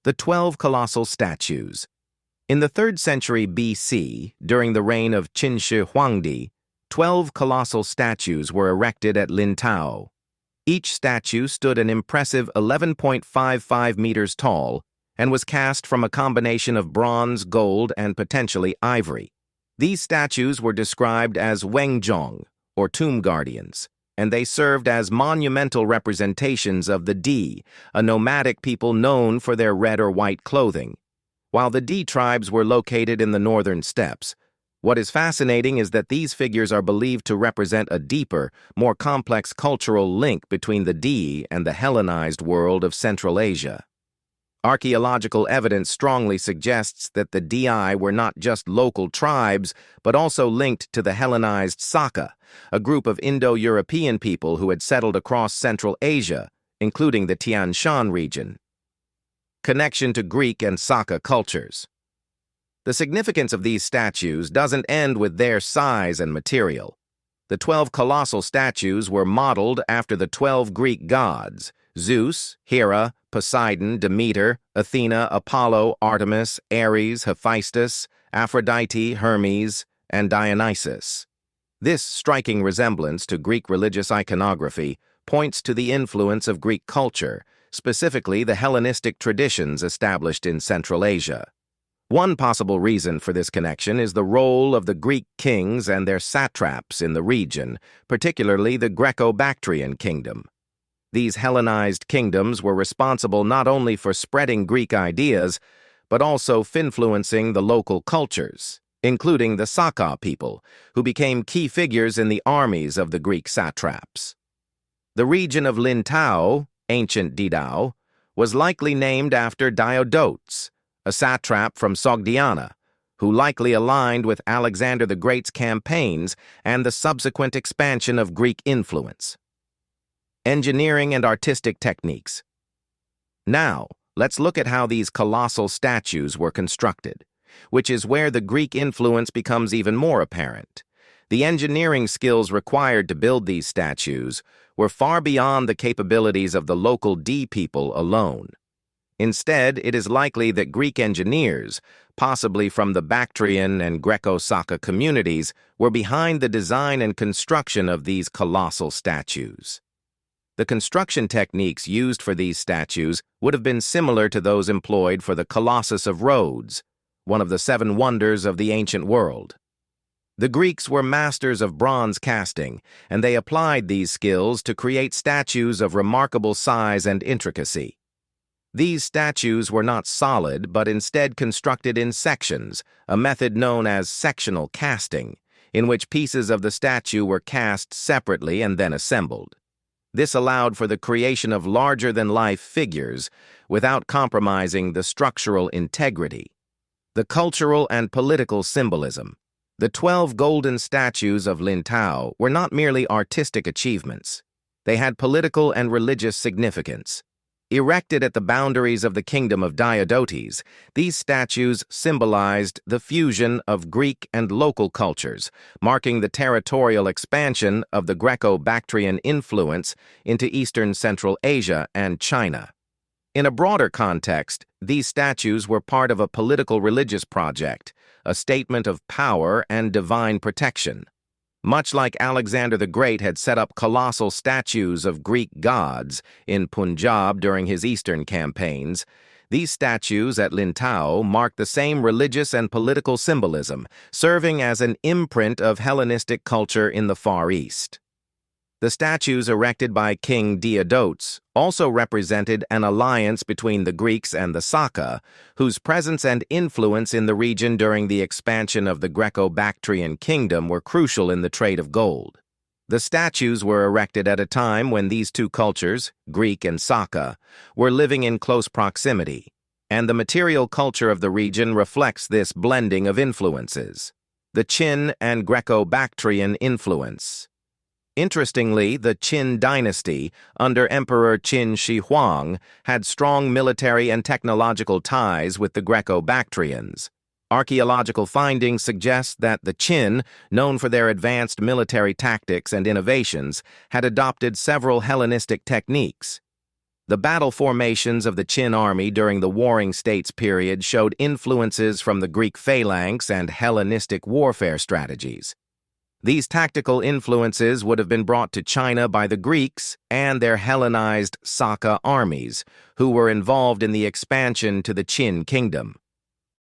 The 12 Colossal Statues. In the 3rd century BC, during the reign of Shihuangdi, 12 colossal statues were erected at Lintao. Each statue stood an impressive 11.55 meters tall and was cast from a combination of bronze, gold, and potentially ivory. These statues were described as Wengjong, or tomb guardians, and they served as monumental representations of the Di, a nomadic people known for their red or white clothing. While the Di tribes were located in the northern steppes, what is fascinating is that these figures are believed to represent a deeper, more complex cultural link between the Di and the Hellenized world of Central Asia. Archaeological evidence strongly suggests that the Di were not just local tribes, but also linked to the Hellenized Saka, a group of Indo-European people who had settled across Central Asia, including the Tian Shan region. Connection to Greek and Saka cultures. The significance of these statues doesn't end with their size and material. The 12 colossal statues were modeled after the 12 Greek gods: Zeus, Hera, Poseidon, Demeter, Athena, Apollo, Artemis, Ares, Hephaestus, Aphrodite, Hermes, and Dionysus. This striking resemblance to Greek religious iconography points to the influence of Greek culture, specifically the Hellenistic traditions established in Central Asia. One possible reason for this connection is the role of the Greek kings and their satraps in the region, particularly the Greco-Bactrian kingdom. These Hellenized kingdoms were responsible not only for spreading Greek ideas, but also influencing the local cultures, including the Saka people, who became key figures in the armies of the Greek satraps. The region of Lintao, ancient Didao, was likely named after Diodotes, a satrap from Sogdiana, who likely aligned with Alexander the Great's campaigns and the subsequent expansion of Greek influence. Engineering and artistic techniques. Now, let's look at how these colossal statues were constructed, which is where the Greek influence becomes even more apparent. The engineering skills required to build these statues were far beyond the capabilities of the local Di people alone. Instead, it is likely that Greek engineers, possibly from the Bactrian and Greco-Saka communities, were behind the design and construction of these colossal statues. The construction techniques used for these statues would have been similar to those employed for the Colossus of Rhodes, one of the 7 wonders of the ancient world. The Greeks were masters of bronze casting, and they applied these skills to create statues of remarkable size and intricacy. These statues were not solid, but instead constructed in sections, a method known as sectional casting, in which pieces of the statue were cast separately and then assembled. This allowed for the creation of larger-than-life figures without compromising the structural integrity. The cultural and political symbolism. The 12 golden statues of Lintao were not merely artistic achievements. They had political and religious significance. Erected at the boundaries of the kingdom of Diodotes, these statues symbolized the fusion of Greek and local cultures, marking the territorial expansion of the Greco-Bactrian influence into Eastern Central Asia and China. In a broader context, these statues were part of a political religious project, a statement of power and divine protection. Much like Alexander the Great had set up colossal statues of Greek gods in Punjab during his eastern campaigns, these statues at Lintao mark the same religious and political symbolism, serving as an imprint of Hellenistic culture in the Far East. The statues erected by King Diodotes also represented an alliance between the Greeks and the Saka, whose presence and influence in the region during the expansion of the Greco-Bactrian kingdom were crucial in the trade of gold. The statues were erected at a time when these two cultures, Greek and Saka, were living in close proximity, and the material culture of the region reflects this blending of influences. The Qin and Greco-Bactrian influence. Interestingly, the Qin dynasty, under Emperor Qin Shi Huang, had strong military and technological ties with the Greco-Bactrians. Archaeological findings suggest that the Qin, known for their advanced military tactics and innovations, had adopted several Hellenistic techniques. The battle formations of the Qin army during the Warring States period showed influences from the Greek phalanx and Hellenistic warfare strategies. These tactical influences would have been brought to China by the Greeks and their Hellenized Saka armies, who were involved in the expansion to the Qin kingdom.